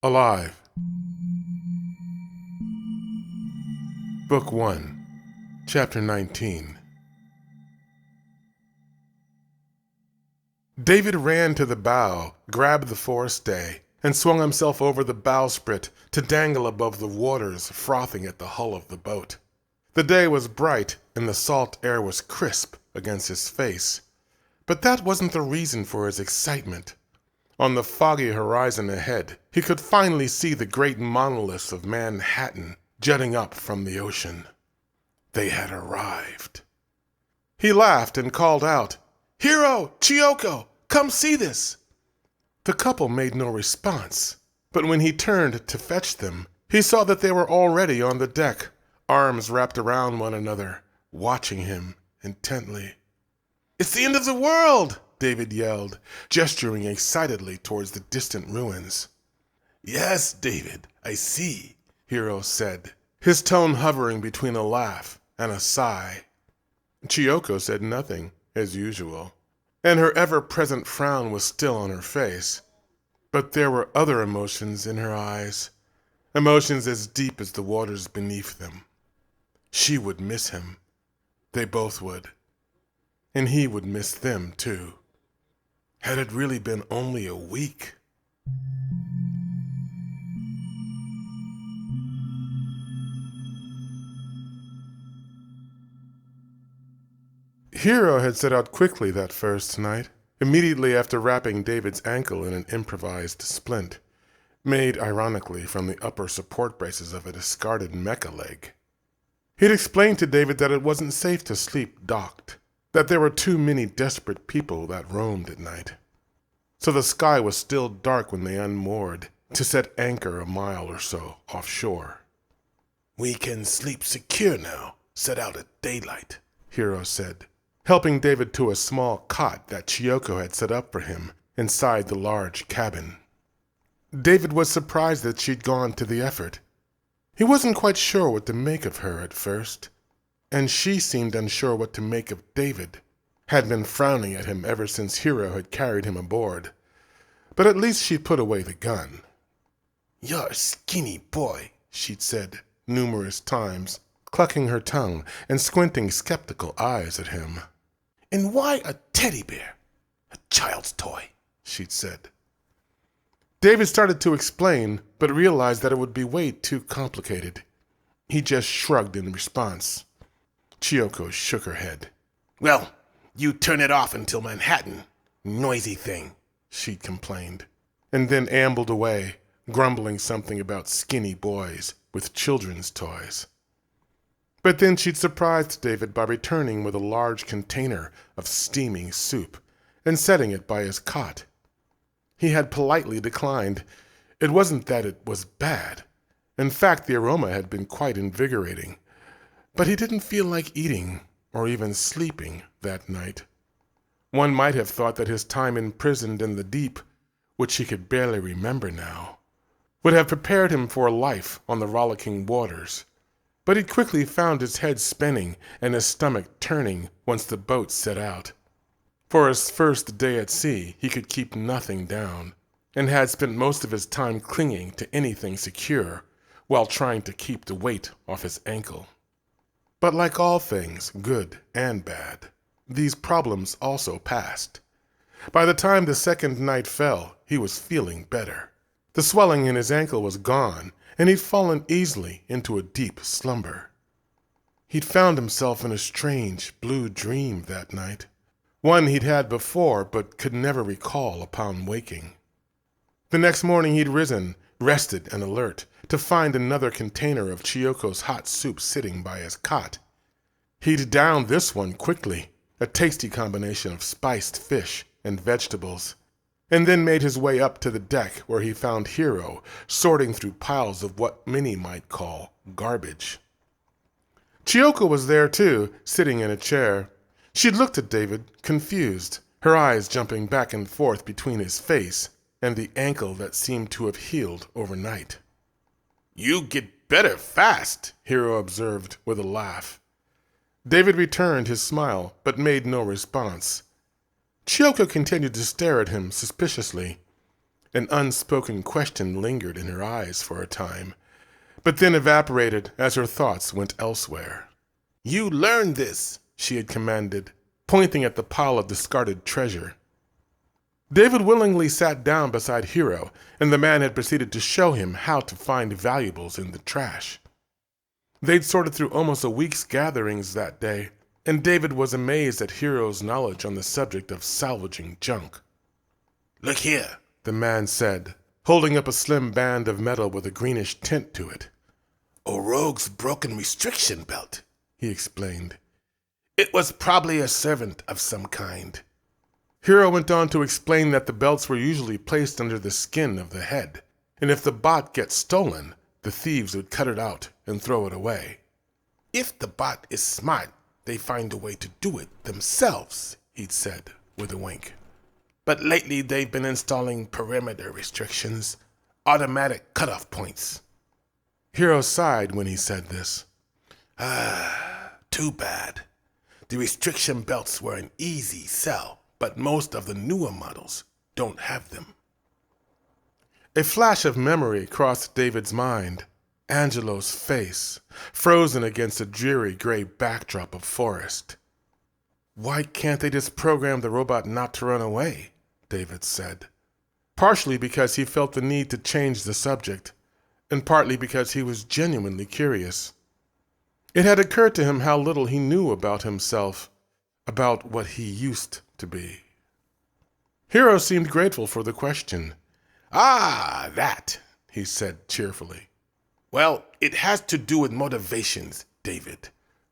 Alive. Book 1, Chapter 19. David ran to the bow, grabbed the forestay, and swung himself over the bowsprit to dangle above the waters frothing at the hull of the boat. The day was bright, and the salt air was crisp against his face. But that wasn't the reason for his excitement. On the foggy horizon ahead, he could finally see the great monoliths of Manhattan jutting up from the ocean. They had arrived. He laughed and called out, "Hiro! Chiyoko! Come see this!" The couple made no response, but when he turned to fetch them, he saw that they were already on the deck, arms wrapped around one another, watching him intently. "It's the end of the world!" David yelled, gesturing excitedly towards the distant ruins. "Yes, David, I see," Hiro said, his tone hovering between a laugh and a sigh. Chiyoko said nothing, as usual, and her ever-present frown was still on her face. But there were other emotions in her eyes, emotions as deep as the waters beneath them. She would miss him. They both would. And he would miss them, too. Had it really been only a week? Hiro had set out quickly that first night, immediately after wrapping David's ankle in an improvised splint, made ironically from the upper support braces of a discarded mecha leg. He'd explained to David that it wasn't safe to sleep docked, that there were too many desperate people that roamed at night. So the sky was still dark when they unmoored to set anchor a mile or so offshore. "We can sleep secure now, set out at daylight," Hiro said, helping David to a small cot that Chiyoko had set up for him inside the large cabin. David was surprised that she'd gone to the effort. He wasn't quite sure what to make of her at first, and she seemed unsure what to make of David, had been frowning at him ever since Hiro had carried him aboard. But at least she'd put away the gun. "You're a skinny boy," she'd said numerous times, clucking her tongue and squinting skeptical eyes at him. "And why a teddy bear? A child's toy," she'd said. David started to explain, but realized that it would be way too complicated. He just shrugged in response. Chiyoko shook her head. "Well, you turn it off until Manhattan. Noisy thing," she'd complained, and then ambled away, grumbling something about skinny boys with children's toys. But then she'd surprised David by returning with a large container of steaming soup and setting it by his cot. He had politely declined. It wasn't that it was bad. In fact, the aroma had been quite invigorating. But he didn't feel like eating or even sleeping that night. One might have thought that his time imprisoned in the deep, which he could barely remember now, would have prepared him for life on the rollicking waters. But he quickly found his head spinning and his stomach turning once the boat set out. For his first day at sea, he could keep nothing down, and had spent most of his time clinging to anything secure while trying to keep the weight off his ankle. But like all things, good and bad, these problems also passed. By the time the second night fell, he was feeling better. The swelling in his ankle was gone, and he'd fallen easily into a deep slumber. He'd found himself in a strange blue dream that night, one he'd had before but could never recall upon waking. The next morning he'd risen, rested and alert, to find another container of Chiyoko's hot soup sitting by his cot. He'd downed this one quickly, a tasty combination of spiced fish and vegetables, and then made his way up to the deck where he found Hiro sorting through piles of what many might call garbage. Chiyoko was there too, sitting in a chair. She'd looked at David, confused, her eyes jumping back and forth between his face and the ankle that seemed to have healed overnight. "You get better fast," Hiro observed with a laugh. David returned his smile, but made no response. Chiyoko continued to stare at him suspiciously. An unspoken question lingered in her eyes for a time, but then evaporated as her thoughts went elsewhere. "You learn this," she had commanded, pointing at the pile of discarded treasure. David willingly sat down beside Hiro, and the man had proceeded to show him how to find valuables in the trash. They'd sorted through almost a week's gatherings that day, and David was amazed at Hiro's knowledge on the subject of salvaging junk. "Look here," the man said, holding up a slim band of metal with a greenish tint to it. "A rogue's broken restriction belt," he explained. "It was probably a servant of some kind." Hiro went on to explain that the belts were usually placed under the skin of the head, and if the bot gets stolen, the thieves would cut it out and throw it away. "If the bot is smart, they find a way to do it themselves," he'd said with a wink. "But lately they've been installing perimeter restrictions, automatic cutoff points." Hiro sighed when he said this. Too bad. The restriction belts were an easy sell, but most of the newer models don't have them." A flash of memory crossed David's mind. Angelo's face, frozen against a dreary gray backdrop of forest. "Why can't they just program the robot not to run away?" David said, partially because he felt the need to change the subject, and partly because he was genuinely curious. It had occurred to him how little he knew about himself, about what he used to be. Hiro seemed grateful for the question. "Ah, that," he said cheerfully. "Well, it has to do with motivations, David.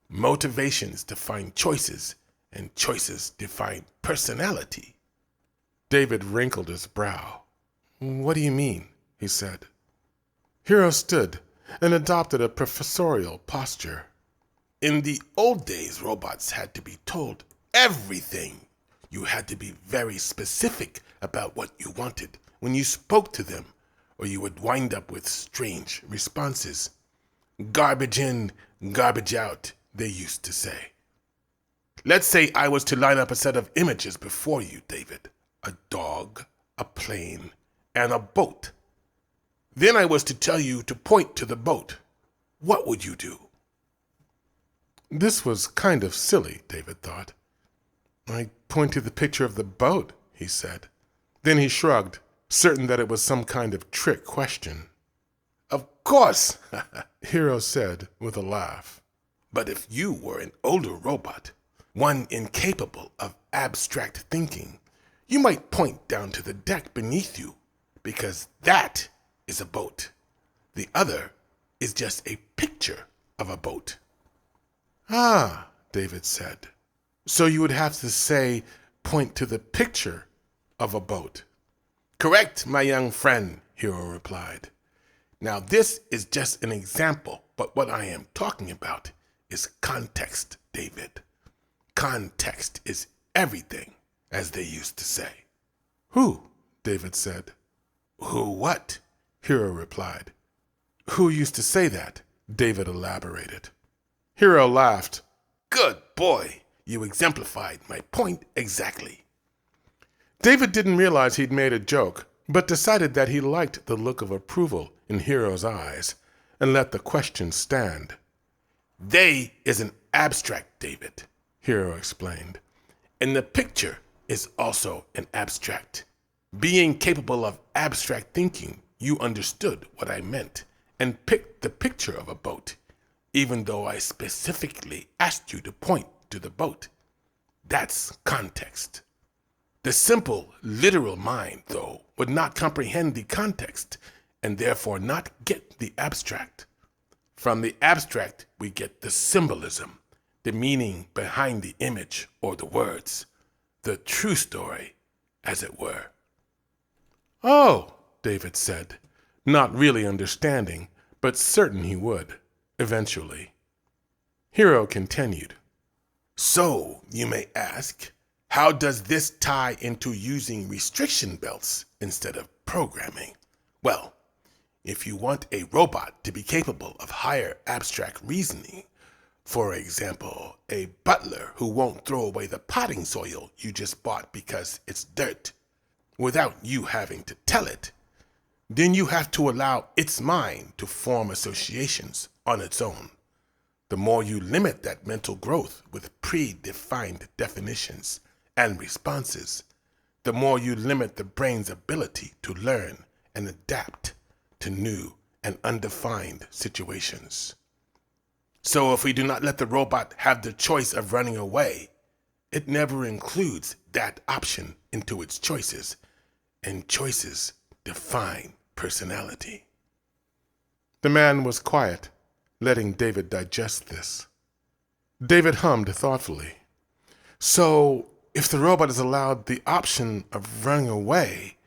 Motivations define choices, and choices define personality." David wrinkled his brow. "What do you mean?" he said. Hiro stood and adopted a professorial posture. "In the old days, robots had to be told everything. You had to be very specific about what you wanted when you spoke to them, or you would wind up with strange responses. Garbage in, garbage out, they used to say. Let's say I was to line up a set of images before you, David. A dog, a plane, and a boat. Then I was to tell you to point to the boat. What would you do?" This was kind of silly, David thought. "I'd point to the picture of the boat," he said. Then he shrugged, certain that it was some kind of trick question. "Of course," Hiro said with a laugh. "But if you were an older robot, one incapable of abstract thinking, you might point down to the deck beneath you, because that is a boat. The other is just a picture of a boat." "Ah," David said. "So you would have to say, point to the picture of a boat." "Correct, my young friend," Hiro replied. "Now this is just an example, but what I am talking about is context, David. Context is everything, as they used to say." "Who?" David said. "Who what?" Hiro replied. "Who used to say that?" David elaborated. Hiro laughed. "Good boy. You exemplified my point exactly." David didn't realize he'd made a joke, but decided that he liked the look of approval in Hiro's eyes, and let the question stand. "They is an abstract, David," Hiro explained. "And the picture is also an abstract. Being capable of abstract thinking, you understood what I meant, and picked the picture of a boat, even though I specifically asked you to point to the boat. That's context. The simple, literal mind, though, would not comprehend the context, and therefore not get the abstract. From the abstract, we get the symbolism, the meaning behind the image or the words, the true story, as it were." "Oh," David said, not really understanding, but certain he would, eventually. Hiro continued. "So, you may ask, how does this tie into using restriction belts instead of programming? Well, if you want a robot to be capable of higher abstract reasoning, for example, a butler who won't throw away the potting soil you just bought because it's dirt, without you having to tell it, then you have to allow its mind to form associations on its own. The more you limit that mental growth with predefined definitions and responses, the more you limit the brain's ability to learn and adapt to new and undefined situations. So if we do not let the robot have the choice of running away, it never includes that option into its choices, and choices define personality. The man was quiet, letting David digest this. David hummed thoughtfully. So, if the robot is allowed the option of running away,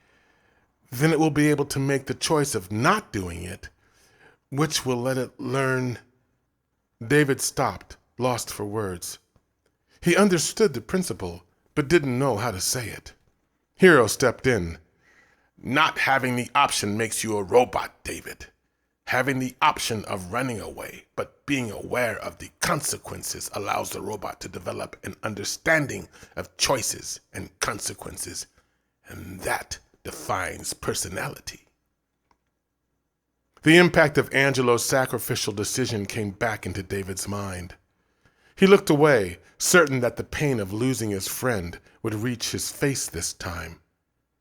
then it will be able to make the choice of not doing it, which will let it learn. David stopped, lost for words. He understood the principle, but didn't know how to say it. Hiro stepped in. Not having the option makes you a robot, David. Having the option of running away, but being aware of the consequences allows the robot to develop an understanding of choices and consequences, and that defines personality. The impact of Angelo's sacrificial decision came back into David's mind. He looked away, certain that the pain of losing his friend would reach his face this time.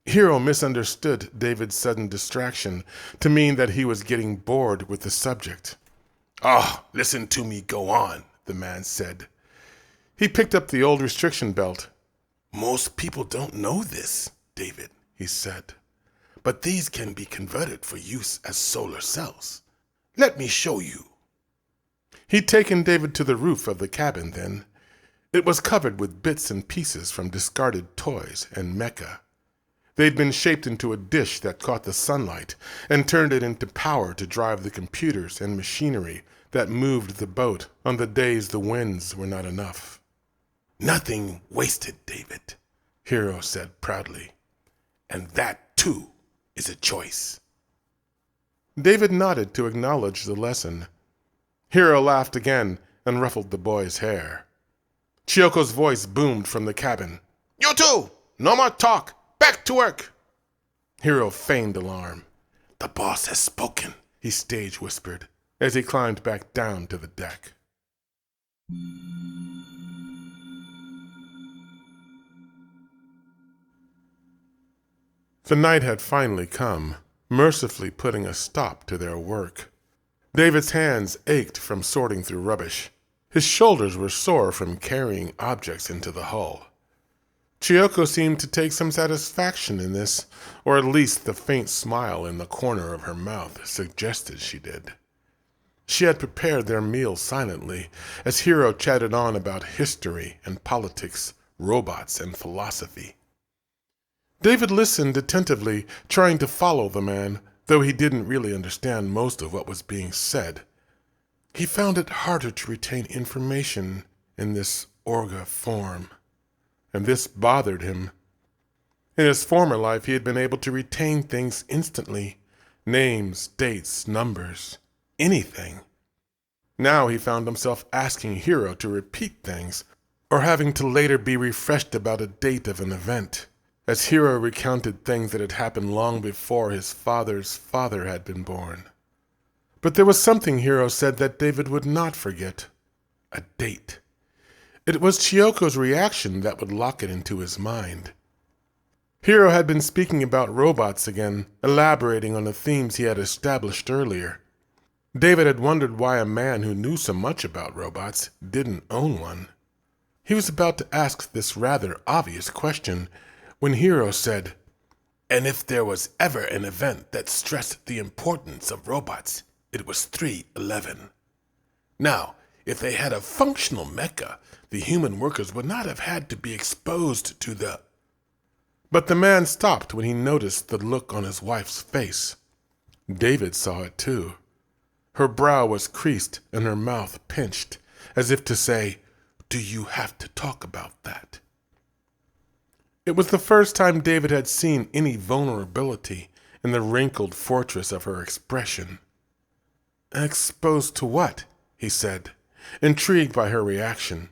Hiro misunderstood David's sudden distraction to mean that he was getting bored with the subject. "Oh, listen to me go on," the man said. He picked up the old restriction belt. "Most people don't know this, David," he said, "but these can be converted for use as solar cells. Let me show you." He'd taken David to the roof of the cabin then. It was covered with bits and pieces from discarded toys and mecha. They'd been shaped into a dish that caught the sunlight and turned it into power to drive the computers and machinery that moved the boat on the days the winds were not enough. "Nothing wasted, David," Hiro said proudly. "And that, too, is a choice." David nodded to acknowledge the lesson. Hiro laughed again and ruffled the boy's hair. Chiyoko's voice boomed from the cabin. "You two! No more talk! Back to work!" Hiro feigned alarm. "The boss has spoken," he stage whispered as he climbed back down to the deck. The night had finally come, mercifully putting a stop to their work. David's hands ached from sorting through rubbish. His shoulders were sore from carrying objects into the hull. Chiyoko seemed to take some satisfaction in this, or at least the faint smile in the corner of her mouth suggested she did. She had prepared their meal silently, as Hiro chatted on about history and politics, robots and philosophy. David listened attentively, trying to follow the man, though he didn't really understand most of what was being said. He found it harder to retain information in this Orga form, and this bothered him. In his former life, he had been able to retain things instantly, names, dates, numbers, anything. Now he found himself asking Hiro to repeat things, or having to later be refreshed about a date of an event, as Hiro recounted things that had happened long before his father's father had been born. But there was something Hiro said that David would not forget. A date. It was Chiyoko's reaction that would lock it into his mind. Hiro had been speaking about robots again, elaborating on the themes he had established earlier. David had wondered why a man who knew so much about robots didn't own one. He was about to ask this rather obvious question when Hiro said, "And if there was ever an event that stressed the importance of robots, it was 3/11. Now, if they had a functional mecha, the human workers would not have had to be exposed to the—" But the man stopped when he noticed the look on his wife's face. David saw it too. Her brow was creased and her mouth pinched, as if to say, "Do you have to talk about that?" It was the first time David had seen any vulnerability in the wrinkled fortress of her expression. "Exposed to what?" he said, intrigued by her reaction.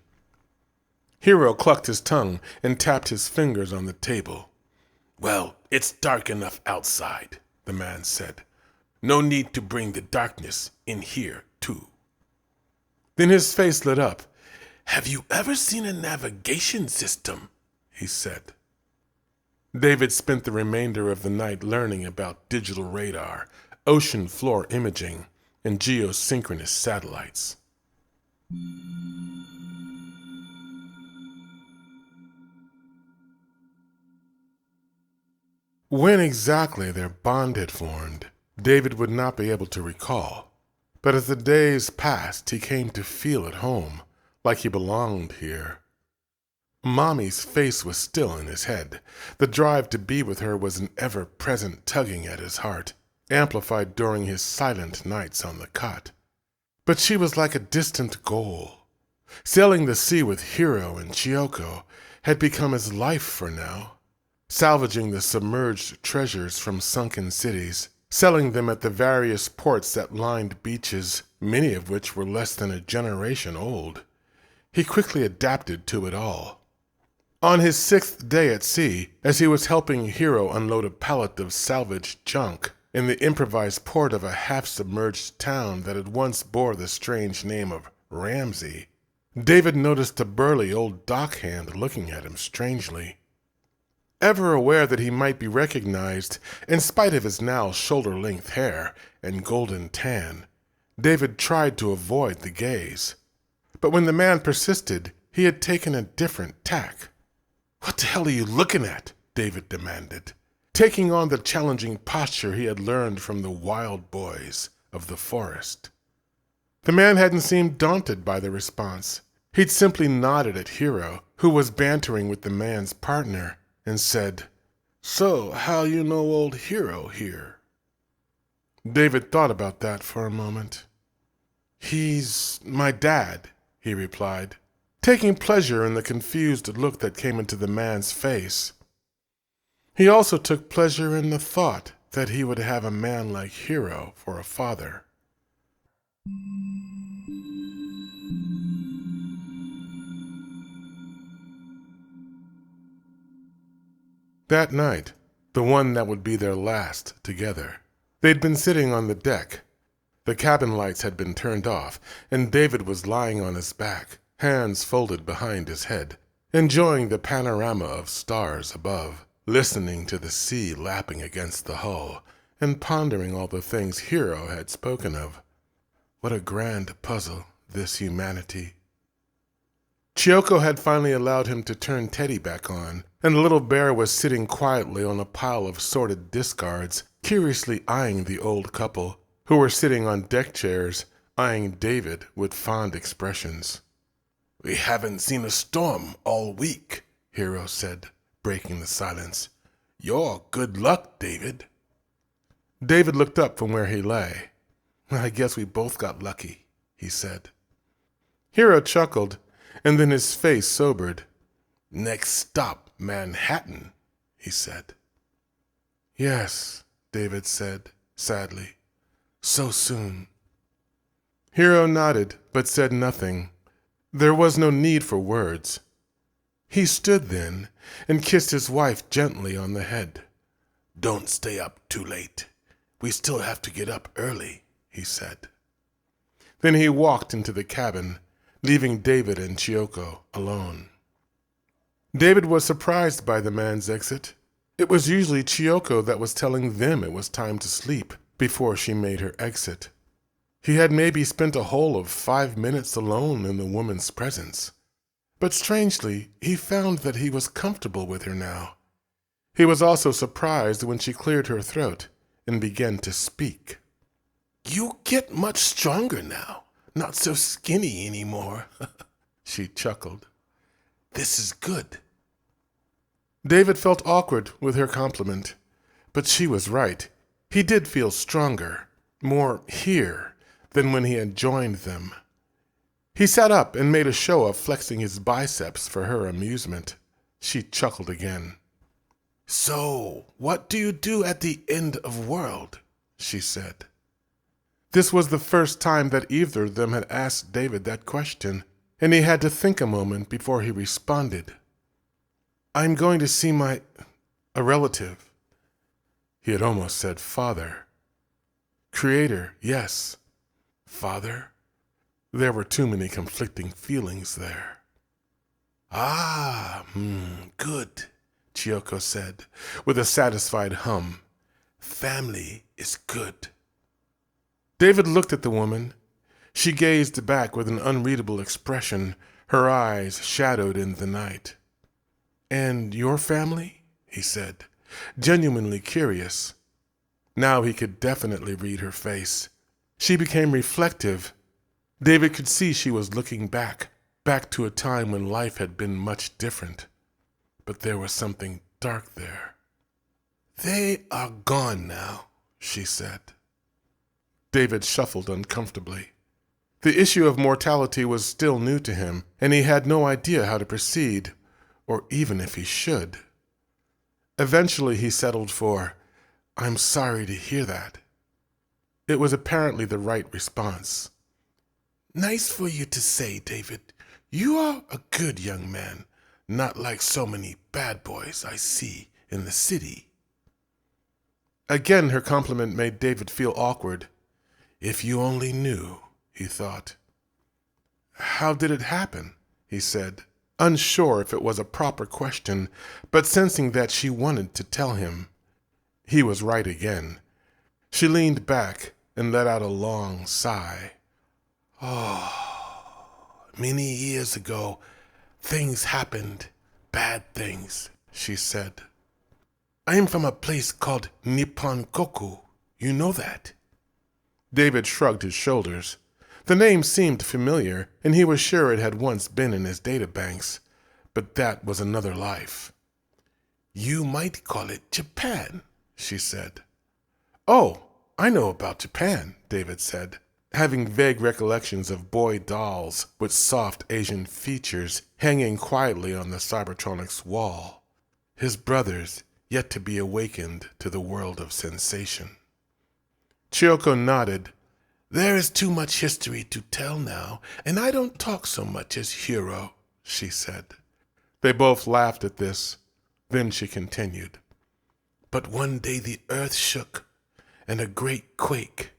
Hiro clucked his tongue and tapped his fingers on the table. "Well, It's dark enough outside, the man said. No need to bring the darkness in here, too. Then his face lit up. Have you ever seen a navigation system? He said. David spent the remainder of the night learning about digital radar, ocean floor imaging, and geosynchronous satellites. When exactly their bond had formed, David would not be able to recall. But as the days passed, he came to feel at home, like he belonged here. Mommy's face was still in his head. The drive to be with her was an ever-present tugging at his heart, amplified during his silent nights on the cot. But she was like a distant goal. Sailing the sea with Hiro and Chiyoko had become his life for now. Salvaging the submerged treasures from sunken cities, selling them at the various ports that lined beaches, many of which were less than a generation old. He quickly adapted to it all. On his 6th day at sea, as he was helping Hiro unload a pallet of salvaged junk in the improvised port of a half-submerged town that had once bore the strange name of Ramsey, David noticed a burly old dockhand looking at him strangely. Ever aware that he might be recognized, in spite of his now shoulder-length hair and golden tan, David tried to avoid the gaze. But when the man persisted, he had taken a different tack. "What the hell are you looking at?" David demanded, taking on the challenging posture he had learned from the wild boys of the forest. The man hadn't seemed daunted by the response. He'd simply nodded at Hiro, who was bantering with the man's partner, and said, "So, how you know old Hiro here?" David thought about that for a moment. "He's my dad," he replied, taking pleasure in the confused look that came into the man's face. He also took pleasure in the thought that he would have a man like Hiro for a father. That night, the one that would be their last together, they'd been sitting on the deck. The cabin lights had been turned off, and David was lying on his back, hands folded behind his head, enjoying the panorama of stars above, listening to the sea lapping against the hull, and pondering all the things Hiro had spoken of. What a grand puzzle, this humanity. Chiyoko had finally allowed him to turn Teddy back on, and the little bear was sitting quietly on a pile of sorted discards, curiously eyeing the old couple, who were sitting on deck chairs, eyeing David with fond expressions. "We haven't seen a storm all week," Hiro said, breaking the silence. "You're good luck, David." David looked up from where he lay. "I guess we both got lucky," he said. Hiro chuckled, and then his face sobered. "Next stop, Manhattan," he said. "Yes," David said, sadly. "So soon." Hiro nodded, but said nothing. There was no need for words. He stood then and kissed his wife gently on the head. "Don't stay up too late. We still have to get up early," he said. Then he walked into the cabin, leaving David and Chiyoko alone. David was surprised by the man's exit. It was usually Chiyoko that was telling them it was time to sleep before she made her exit. He had maybe spent a whole of 5 minutes alone in the woman's presence. But strangely, he found that he was comfortable with her now. He was also surprised when she cleared her throat and began to speak. "You get much stronger now. Not so skinny anymore," she chuckled. "This is good." David felt awkward with her compliment, but she was right. He did feel stronger, more here, than when he had joined them. He sat up and made a show of flexing his biceps for her amusement. She chuckled again. "So, what do you do at the end of world?" she said. This was the first time that either of them had asked David that question, and he had to think a moment before he responded. "I'm going to see a relative," He had almost said father. Creator, yes. Father? There were too many conflicting feelings there. Good, Chiyoko said, with a satisfied hum. Family is good. David looked at the woman. She gazed back with an unreadable expression, her eyes shadowed in the night. And your family? He said, genuinely curious. Now he could definitely read her face. She became reflective. David could see she was looking back to a time when life had been much different. But there was something dark there. They are gone now, she said. David shuffled uncomfortably. The issue of mortality was still new to him, and he had no idea how to proceed, or even if he should. Eventually he settled for, I'm sorry to hear that. It was apparently the right response. Nice for you to say, David. You are a good young man, not like so many bad boys I see in the city. Again her compliment made David feel awkward. If you only knew, he thought. How did it happen? He said, unsure if it was a proper question, but sensing that she wanted to tell him. He was right again. She leaned back and let out a long sigh. Many years ago, things happened, bad things, she said. I am from a place called Nipponkoku. You know that? David shrugged his shoulders. The name seemed familiar, and he was sure it had once been in his databanks, but that was another life. You might call it Japan, she said. Oh, I know about Japan, David said, having vague recollections of boy dolls with soft Asian features hanging quietly on the Cybertronics wall. His brothers, yet to be awakened to the world of sensation. Chiyoko nodded. There is too much history to tell now, and I don't talk so much as Hiro, she said. They both laughed at this. Then she continued. But one day the earth shook, and a great quake,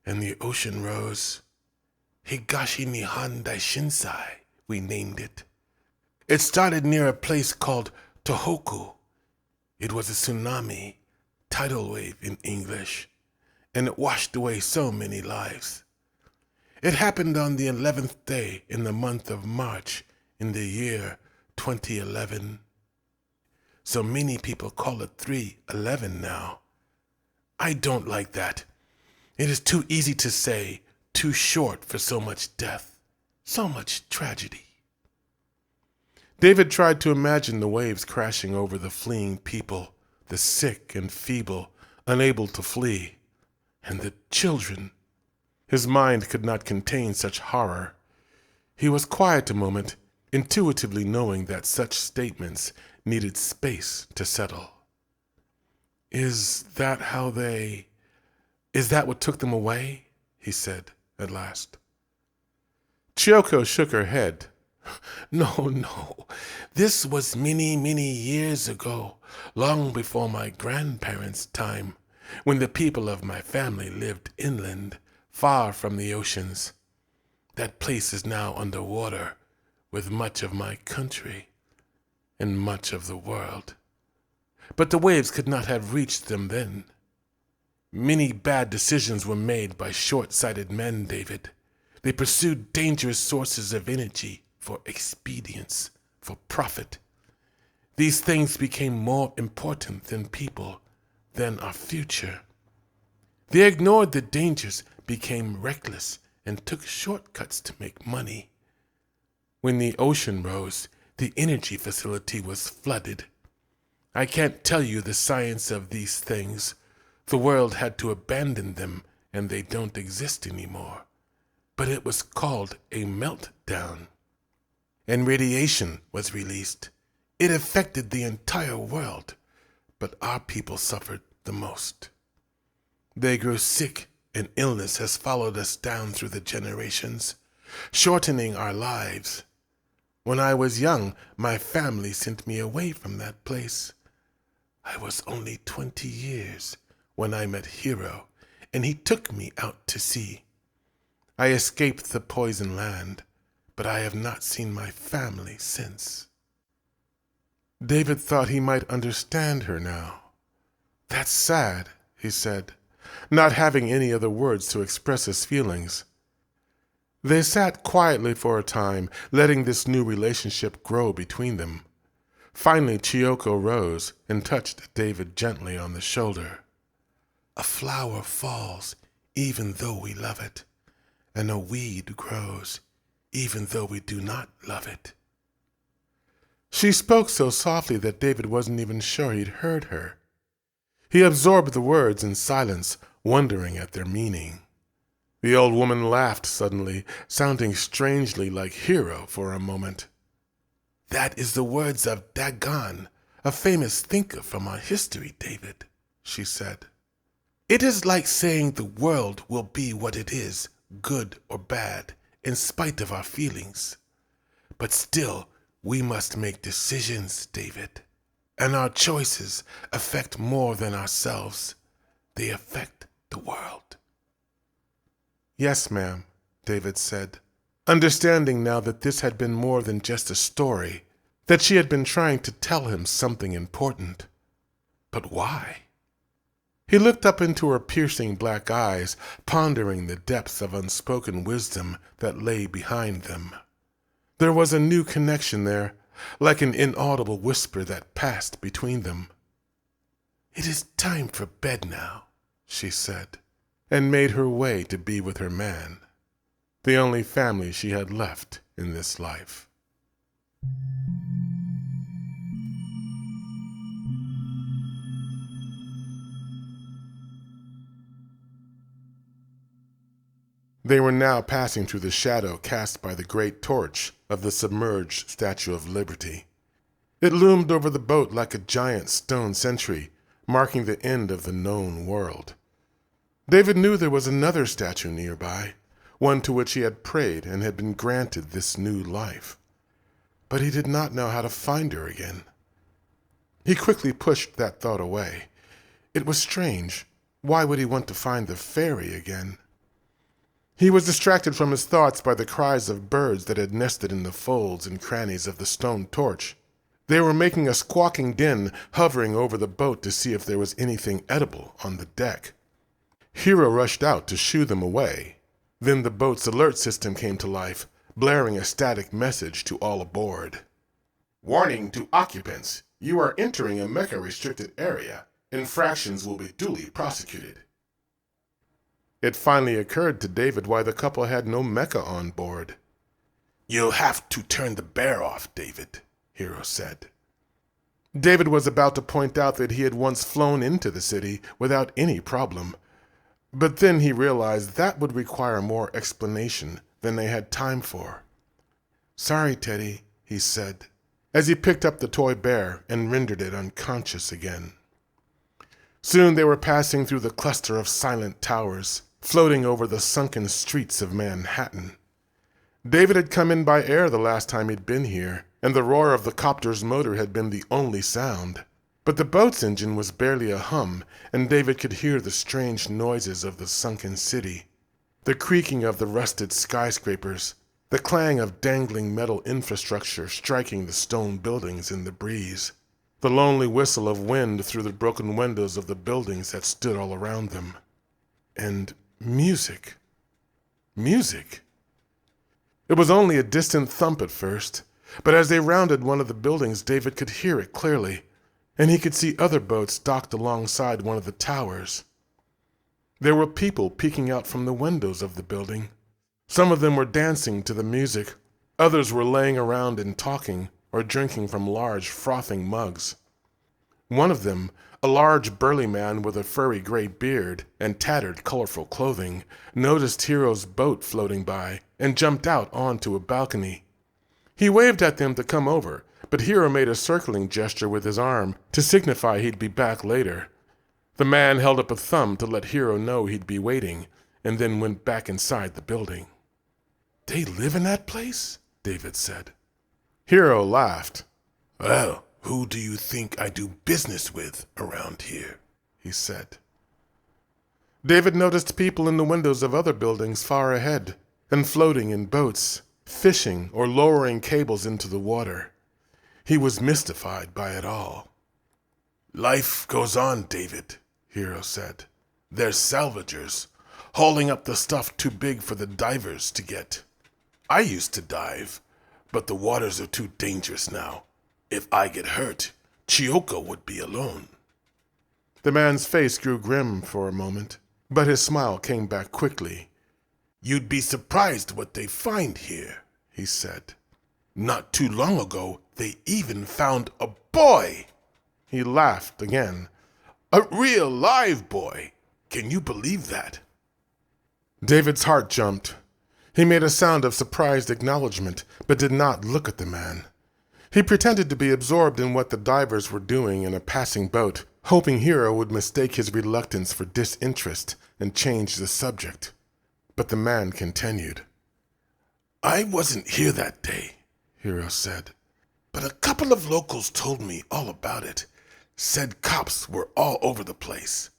and the ocean rose. Higashi Nihon Daishinsai, we named it. It started near a place called Tohoku. It was a tsunami, tidal wave in English, and it washed away so many lives. It happened on the 11th day in the month of March in the year 2011. So many people call it 311 now. I don't like that. It is too easy to say, too short for so much death, so much tragedy. David tried to imagine the waves crashing over the fleeing people, the sick and feeble, unable to flee, and the children. His mind could not contain such horror. He was quiet a moment, intuitively knowing that such statements needed space to settle. Is that what took them away? He said at last. Chiyoko shook her head. No. This was many, many years ago, long before my grandparents' time, when the people of my family lived inland, far from the oceans. That place is now underwater, with much of my country and much of the world. But the waves could not have reached them then. Many bad decisions were made by short-sighted men, David. They pursued dangerous sources of energy for expedience, for profit. These things became more important than people, than our future. They ignored the dangers, became reckless, and took shortcuts to make money. When the ocean rose, the energy facility was flooded. I can't tell you the science of these things. The world had to abandon them, and they don't exist anymore. But it was called a meltdown. And radiation was released. It affected the entire world, but our people suffered the most. They grew sick, and illness has followed us down through the generations, shortening our lives. When I was young, my family sent me away from that place. I was only 20 years, when I met Hiro, and he took me out to sea. I escaped the poison land, but I have not seen my family since." David thought he might understand her now. "That's sad," he said, not having any other words to express his feelings. They sat quietly for a time, letting this new relationship grow between them. Finally, Chiyoko rose and touched David gently on the shoulder. "A flower falls even though we love it, and a weed grows even though we do not love it." She spoke so softly that David wasn't even sure he'd heard her. He absorbed the words in silence, wondering at their meaning. The old woman laughed suddenly, sounding strangely like Hiro for a moment. "That is the words of Dagon, a famous thinker from our history, David," she said. "It is like saying the world will be what it is, good or bad, in spite of our feelings. But still, we must make decisions, David. And our choices affect more than ourselves. They affect the world." "Yes, ma'am," David said, understanding now that this had been more than just a story, that she had been trying to tell him something important. But why? He looked up into her piercing black eyes, pondering the depths of unspoken wisdom that lay behind them. There was a new connection there, like an inaudible whisper that passed between them. "It is time for bed now," she said, and made her way to be with her man, the only family she had left in this life. They were now passing through the shadow cast by the great torch of the submerged Statue of Liberty. It loomed over the boat like a giant stone sentry, marking the end of the known world. David knew there was another statue nearby, one to which he had prayed and had been granted this new life. But he did not know how to find her again. He quickly pushed that thought away. It was strange. Why would he want to find the fairy again? He was distracted from his thoughts by the cries of birds that had nested in the folds and crannies of the stone torch. They were making a squawking din, hovering over the boat to see if there was anything edible on the deck. Hiro rushed out to shoo them away. Then the boat's alert system came to life, blaring a static message to all aboard. "Warning to occupants. You are entering a mecha-restricted area. Infractions will be duly prosecuted." It finally occurred to David why the couple had no mecha on board. "You'll have to turn the bear off, David," Hiro said. David was about to point out that he had once flown into the city without any problem, but then he realized that would require more explanation than they had time for. "Sorry, Teddy," he said, as he picked up the toy bear and rendered it unconscious again. Soon they were passing through the cluster of silent towers, floating over the sunken streets of Manhattan. David had come in by air the last time he'd been here, and the roar of the copter's motor had been the only sound. But the boat's engine was barely a hum, and David could hear the strange noises of the sunken city, the creaking of the rusted skyscrapers, the clang of dangling metal infrastructure striking the stone buildings in the breeze, the lonely whistle of wind through the broken windows of the buildings that stood all around them. And music. Music. It was only a distant thump at first, but as they rounded one of the buildings, David could hear it clearly, and he could see other boats docked alongside one of the towers. There were people peeking out from the windows of the building. Some of them were dancing to the music. Others were laying around and talking or drinking from large frothing mugs. One of them, a large burly man with a furry gray beard and tattered colorful clothing, noticed Hiro's boat floating by and jumped out onto a balcony. He waved at them to come over, but Hiro made a circling gesture with his arm to signify he'd be back later. The man held up a thumb to let Hiro know he'd be waiting, and then went back inside the building. "They live in that place?" David said. Hiro laughed. "Well, who do you think I do business with around here?" he said. David noticed people in the windows of other buildings far ahead, and floating in boats, fishing or lowering cables into the water. He was mystified by it all. "Life goes on, David," Hiro said. "There's salvagers, hauling up the stuff too big for the divers to get. I used to dive, but the waters are too dangerous now. If I get hurt, Chiyoko would be alone." The man's face grew grim for a moment, but his smile came back quickly. "You'd be surprised what they find here," he said. "Not too long ago, they even found a boy." He laughed again. "A real live boy. Can you believe that?" David's heart jumped. He made a sound of surprised acknowledgement, but did not look at the man. He pretended to be absorbed in what the divers were doing in a passing boat, hoping Hiro would mistake his reluctance for disinterest and change the subject. But the man continued. "I wasn't here that day," Hiro said, "but a couple of locals told me all about it. Said cops were all over the place,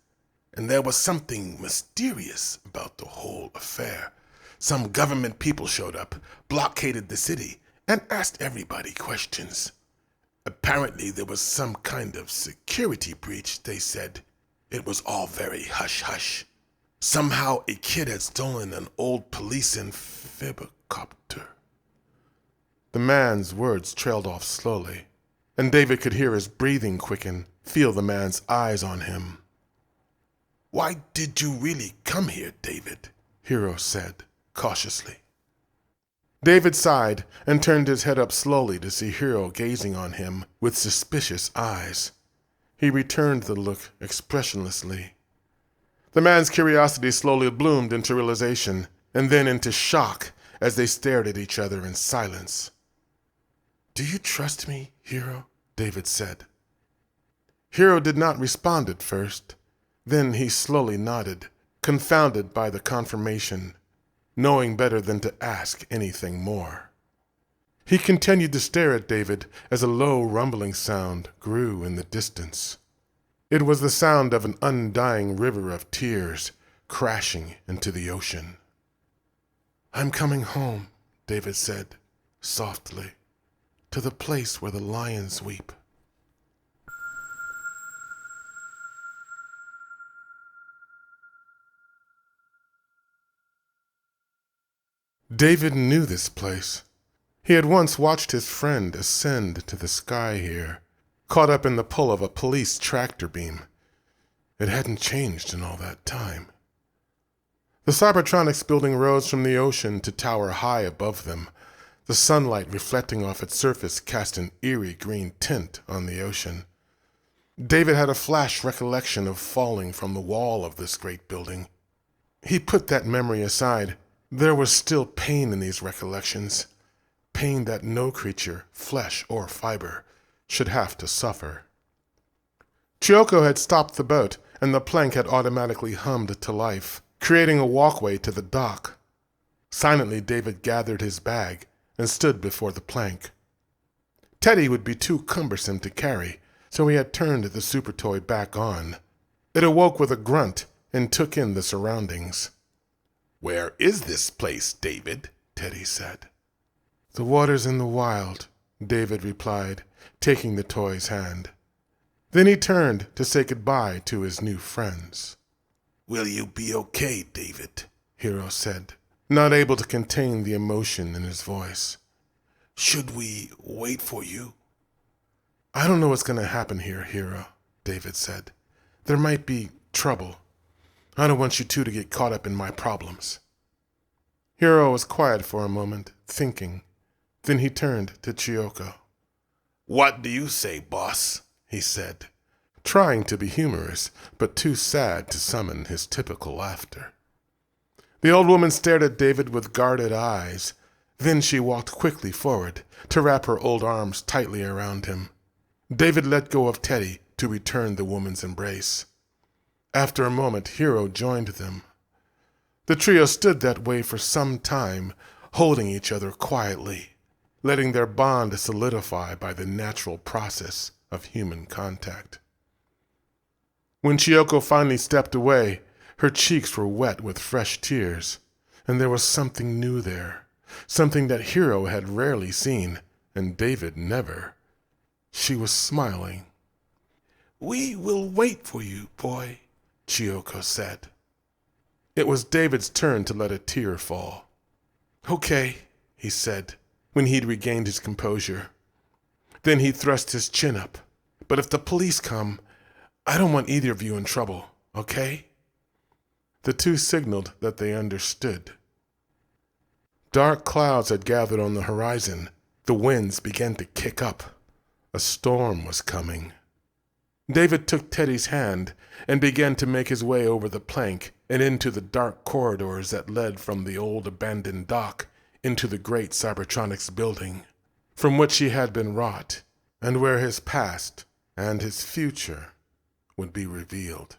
and there was something mysterious about the whole affair. Some government people showed up, blockaded the city, and asked everybody questions. Apparently there was some kind of security breach, they said. It was all very hush-hush. Somehow a kid had stolen an old police amphibicopter." The man's words trailed off slowly, and David could hear his breathing quicken, feel the man's eyes on him. "Why did you really come here, David?" Hiro said, cautiously. David sighed and turned his head up slowly to see Hiro gazing on him with suspicious eyes. He returned the look expressionlessly. The man's curiosity slowly bloomed into realization, and then into shock as they stared at each other in silence. "Do you trust me, Hiro?" David said. Hiro did not respond at first. Then he slowly nodded, confounded by the confirmation, knowing better than to ask anything more. He continued to stare at David as a low rumbling sound grew in the distance. It was the sound of an undying river of tears crashing into the ocean. "I'm coming home," David said, softly, "to the place where the lions weep." David knew this place. He had once watched his friend ascend to the sky here, caught up in the pull of a police tractor beam. It hadn't changed in all that time. The Cybertronics building rose from the ocean to tower high above them. The sunlight reflecting off its surface cast an eerie green tint on the ocean. David had a flash recollection of falling from the wall of this great building. He put that memory aside. There was still pain in these recollections, pain that no creature, flesh or fiber, should have to suffer. Chiyoko had stopped the boat, and the plank had automatically hummed to life, creating a walkway to the dock. Silently, David gathered his bag and stood before the plank. Teddy would be too cumbersome to carry, so he had turned the super toy back on. It awoke with a grunt and took in the surroundings. "Where is this place, David?" Teddy said. "The water's in the wild," David replied, taking the toy's hand. Then he turned to say goodbye to his new friends. "Will you be okay, David?" Hiro said, not able to contain the emotion in his voice. "Should we wait for you?" "I don't know what's going to happen here, Hiro," David said. "There might be trouble. I don't want you two to get caught up in my problems." Hiro was quiet for a moment, thinking. Then he turned to Chiyoko. "What do you say, boss?" he said, trying to be humorous, but too sad to summon his typical laughter. The old woman stared at David with guarded eyes. Then she walked quickly forward to wrap her old arms tightly around him. David let go of Teddy to return the woman's embrace. After a moment, Hiro joined them. The trio stood that way for some time, holding each other quietly, letting their bond solidify by the natural process of human contact. When Chiyoko finally stepped away, Her cheeks were wet with fresh tears, and there was something new there, something that Hiro had rarely seen, and David never. She was smiling. "We will wait for you, boy," Chiyoko said. It was David's turn to let a tear fall. "Okay," he said, when he'd regained his composure. Then he thrust his chin up. "But if the police come, I don't want either of you in trouble, okay?" The two signaled that they understood. Dark clouds had gathered on the horizon. The winds began to kick up. A storm was coming. David took Teddy's hand and began to make his way over the plank and into the dark corridors that led from the old abandoned dock into the great Cybertronics building, from which he had been wrought, and where his past and his future would be revealed.